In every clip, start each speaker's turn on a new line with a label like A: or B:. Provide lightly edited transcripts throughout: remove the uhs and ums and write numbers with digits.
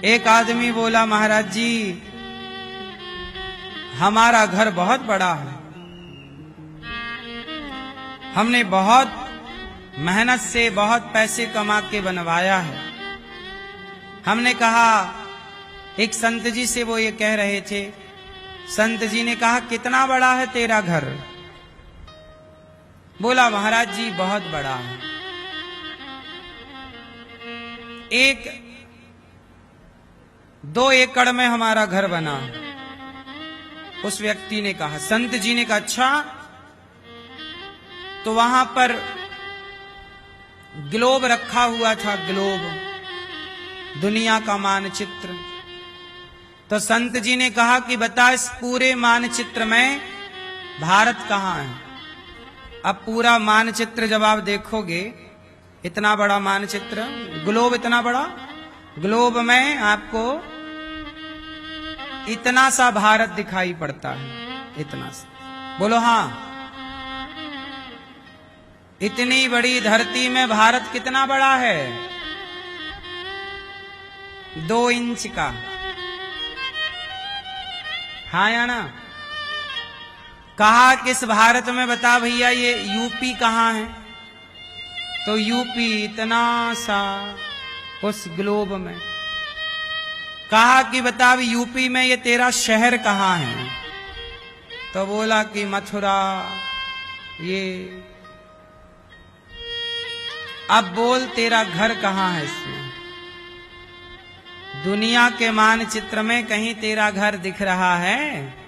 A: एक आदमी बोला, महाराज जी हमारा घर बहुत बड़ा है, हमने बहुत मेहनत से बहुत पैसे कमा के बनवाया है। हमने कहा, एक संत जी से वो ये कह रहे थे, संत जी ने कहा कितना बड़ा है तेरा घर? बोला, महाराज जी बहुत बड़ा है, 1-2 एकड़ में हमारा घर बना है। उस व्यक्ति ने कहा, संत जी ने कहा अच्छा, तो वहां पर ग्लोब रखा हुआ था, ग्लोब, दुनिया का मानचित्र। तो संत जी ने कहा कि बता, इस पूरे मानचित्र में भारत कहाँ है? अब पूरा मानचित्र जब आप देखोगे, इतना बड़ा मानचित्र, ग्लोब इतना बड़ा, ग्लोब में आपको इतना सा भारत दिखाई पड़ता है, इतना सा। बोलो हाँ। इतनी बड़ी धरती में भारत कितना बड़ा है? 2 इंच का। हाँ या ना? कहा किस भारत में? बता भैया ये यूपी कहाँ है? तो यूपी इतना सा उस ग्लोब में। कहा कि बता यूपी में ये तेरा शहर कहाँ है? तो बोला कि मथुरा। ये अब बोल तेरा घर कहाँ है इसमें? दुनिया के मानचित्र में कहीं तेरा घर दिख रहा है?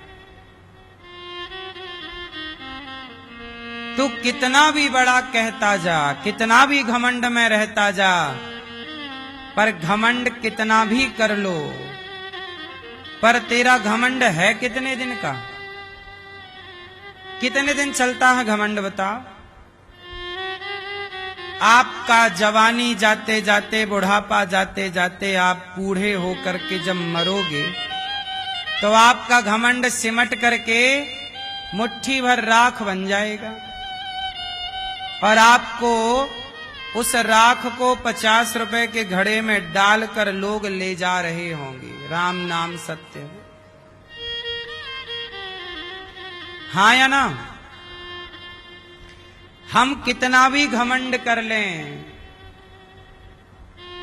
A: तू कितना भी बड़ा कहता जा, कितना भी घमंड में रहता जा, पर घमंड कितना भी कर लो, पर तेरा घमंड है कितने दिन का? कितने दिन चलता है घमंड बताओ? आपका जवानी जाते जाते, बुढ़ापा जाते जाते, आप बूढ़े होकर के जब मरोगे तो आपका घमंड सिमट करके मुट्ठी भर राख बन जाएगा, और आपको उस राख को 50 रुपए के घड़े में डालकर लोग ले जा रहे होंगे। राम नाम सत्य है। हाँ या ना? हम कितना भी घमंड कर लें,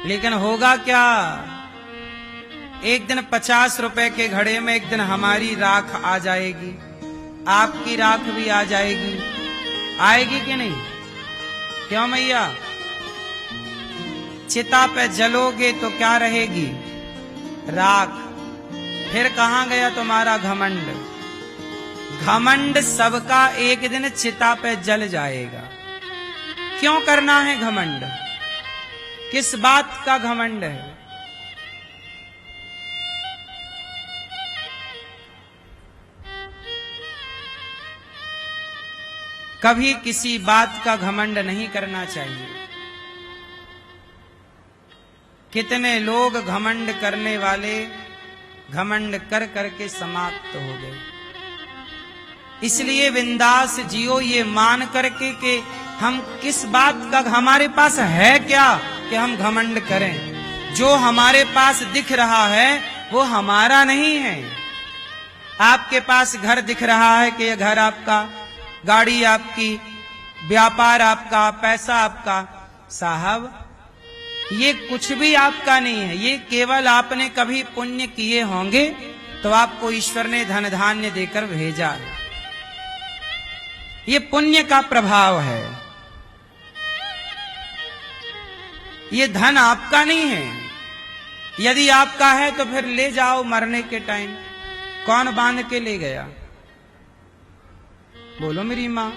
A: लेकिन होगा क्या? एक दिन 50 रुपए के घड़े में एक दिन हमारी राख आ जाएगी, आपकी राख भी आ जाएगी। आएगी कि नहीं? क्यों मैया? चिता पे जलोगे तो क्या रहेगी? राख। फिर कहां गया तुम्हारा घमंड? घमंड सबका एक दिन चिता पे जल जाएगा। क्यों करना है घमंड? किस बात का घमंड है? कभी किसी बात का घमंड नहीं करना चाहिए। कितने लोग घमंड करने वाले घमंड कर करके समाप्त हो गए। इसलिए बिंदास जियो, ये मान करके कि हम किस बात का, हमारे पास है क्या कि हम घमंड करें? जो हमारे पास दिख रहा है वो हमारा नहीं है। आपके पास घर दिख रहा है कि ये घर आपका, गाड़ी आपकी, व्यापार आपका, पैसा आपका। साहब ये कुछ भी आपका नहीं है, ये केवल आपने कभी पुण्य किए होंगे तो आपको ईश्वर ने धन धान्य देकर भेजा है। ये पुण्य का प्रभाव है, ये धन आपका नहीं है। यदि आपका है तो फिर ले जाओ मरने के टाइम। कौन बांध के ले गया? बोलो मेरी मां।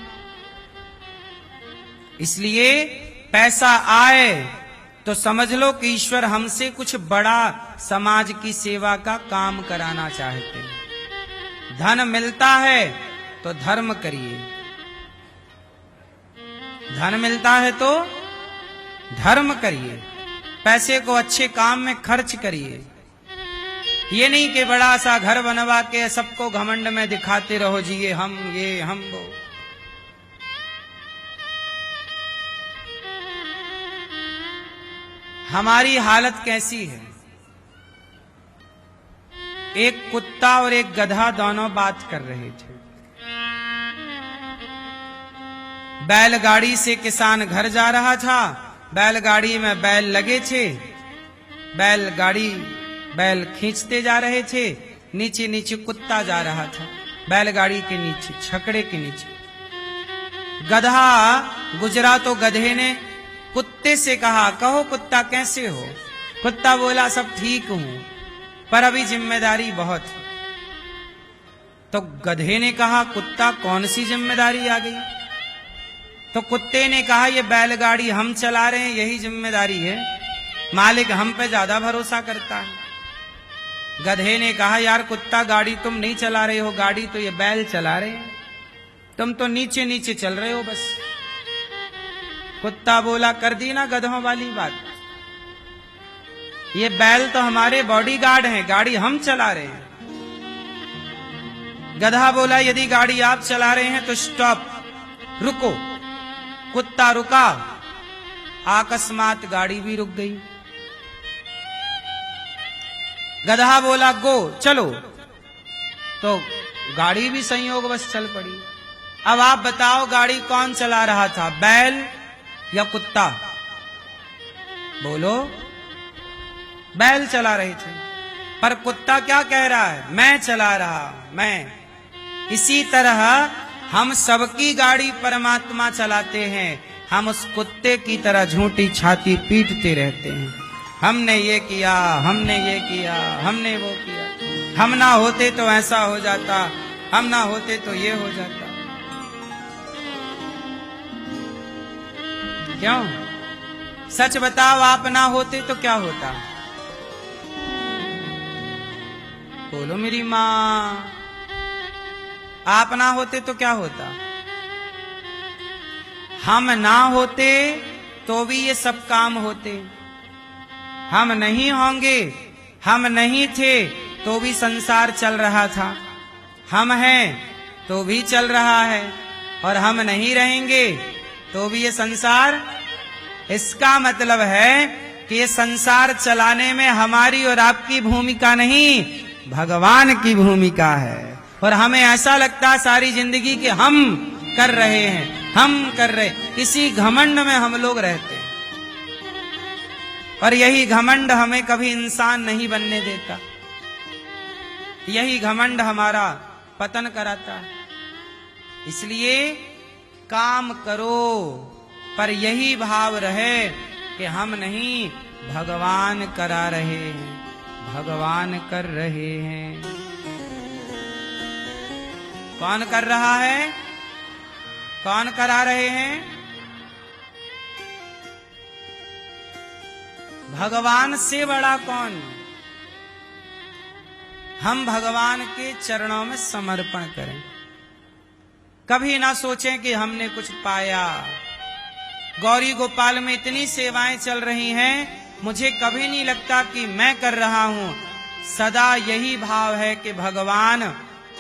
A: इसलिए पैसा आए तो समझ लो कि ईश्वर हमसे कुछ बड़ा समाज की सेवा का काम कराना चाहते हैं। धन मिलता है तो धर्म करिए, धन मिलता है तो धर्म करिए, पैसे को अच्छे काम में खर्च करिए। ये नहीं कि बड़ा सा घर बनवा के सबको घमंड में दिखाते रहो जी ये हम वो। हमारी हालत कैसी है? एक कुत्ता और एक गधा दोनों बात कर रहे थे। बैलगाड़ी से किसान घर जा रहा था। बैलगाड़ी में बैल लगे थे। बैल खींचते जा रहे थे। नीचे नीचे कुत्ता जा रहा था, बैलगाड़ी के नीचे, छकड़े के नीचे। गधा गुजरा तो गधे ने कुत्ते से कहा, कहो कुत्ता कैसे हो? कुत्ता बोला, सब ठीक हूं, पर अभी जिम्मेदारी बहुत है। तो गधे ने कहा, कुत्ता कौन सी जिम्मेदारी आ गई? तो कुत्ते ने कहा, ये बैलगाड़ी हम चला रहे हैं, यही जिम्मेदारी है, मालिक हम पे ज्यादा भरोसा करता है। गधे ने कहा, यार कुत्ता, गाड़ी तुम नहीं चला रहे हो, गाड़ी तो ये बैल चला रहे हैं, तुम तो नीचे नीचे चल रहे हो बस। कुत्ता बोला, कर दी ना गधों वाली बात, ये बैल तो हमारे बॉडीगार्ड हैं, गाड़ी हम चला रहे हैं। गधा बोला, यदि गाड़ी आप चला रहे हैं तो स्टॉप, रुको। कुत्ता रुका, अकस्मात गाड़ी भी रुक गई। गधा बोला, गो, चलो, तो गाड़ी भी संयोगवश चल पड़ी। अब आप बताओ, गाड़ी कौन चला रहा था, बैल या कुत्ता? बोलो। बैल चला रहे थे, पर कुत्ता क्या कह रहा है, मैं चला रहा, मैं। इसी तरह हम सबकी गाड़ी परमात्मा चलाते हैं, हम उस कुत्ते की तरह झूठी छाती पीटते रहते हैं। हमने ये किया, हमने ये किया, हमने वो किया, हम ना होते तो ऐसा हो जाता, हम ना होते तो ये हो जाता। क्यों? सच बताओ, आप ना होते तो क्या होता? बोलो मेरी माँ, आप ना होते तो क्या होता? हम ना होते तो भी ये सब काम होते। हम नहीं होंगे, हम नहीं थे तो भी संसार चल रहा था। हम हैं तो भी चल रहा है, और हम नहीं रहेंगे तो भी ये संसार। इसका मतलब है कि ये संसार चलाने में हमारी और आपकी भूमिका नहीं, भगवान की भूमिका है। और हमें ऐसा लगता है सारी जिंदगी कि हम कर रहे हैं, हम कर रहे, इसी घमंड में हम लोग रहते हैं। और यही घमंड हमें कभी इंसान नहीं बनने देता, यही घमंड हमारा पतन कराता है। इसलिए काम करो, पर यही भाव रहे कि हम नहीं, भगवान करा रहे हैं, भगवान कर रहे हैं। कौन कर रहा है? कौन करा रहे हैं? भगवान से बड़ा कौन? हम भगवान के चरणों में समर्पण करें। कभी ना सोचें कि हमने कुछ पाया। गौरी गोपाल में इतनी सेवाएं चल रही हैं, मुझे कभी नहीं लगता कि मैं कर रहा हूं। सदा यही भाव है कि भगवान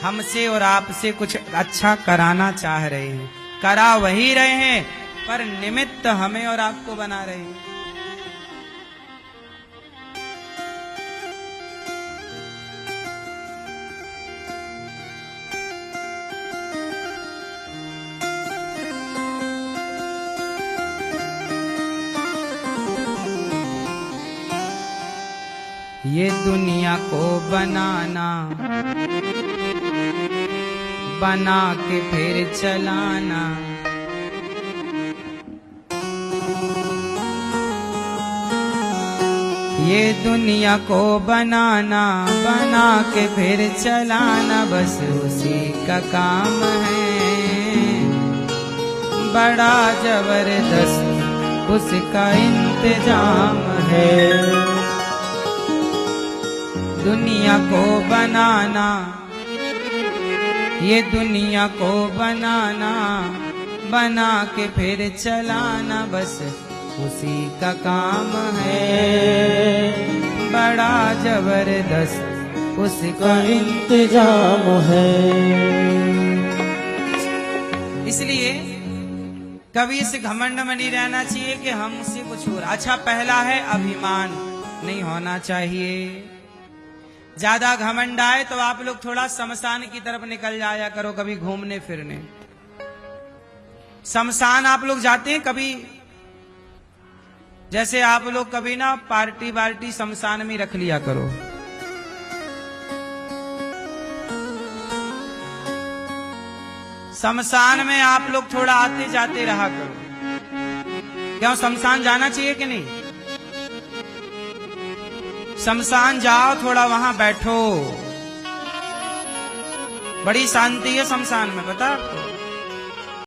A: हमसे और आपसे कुछ अच्छा कराना चाह रहे हैं। करा वही रहे हैं, पर निमित्त हमें और आपको बना रहे हैं। ये दुनिया को बनाना, बना के फिर चलाना, ये दुनिया को बनाना, बना के फिर चलाना, बस उसी का काम है। बड़ा जबरदस्त उसका इंतजाम है। दुनिया को बनाना, ये दुनिया को बनाना, बना के फिर चलाना, बस उसी का काम है। बड़ा जबरदस्त उसका इंतजाम है। इसलिए कभी इस घमंड में नहीं रहना चाहिए कि हमसे कुछ हो रहा। अच्छा, पहला है अभिमान, नहीं होना चाहिए। ज्यादा घमंड आए तो आप लोग थोड़ा शमशान की तरफ निकल जाया करो, कभी घूमने फिरने। शमशान आप लोग जाते हैं कभी? जैसे आप लोग कभी ना पार्टी वार्टी शमशान में रख लिया करो। शमशान में आप लोग थोड़ा आते जाते रहा करो। क्यों, शमशान जाना चाहिए कि नहीं? शमशान जाओ, थोड़ा वहां बैठो, बड़ी शांति है शमशान में, पता आपको?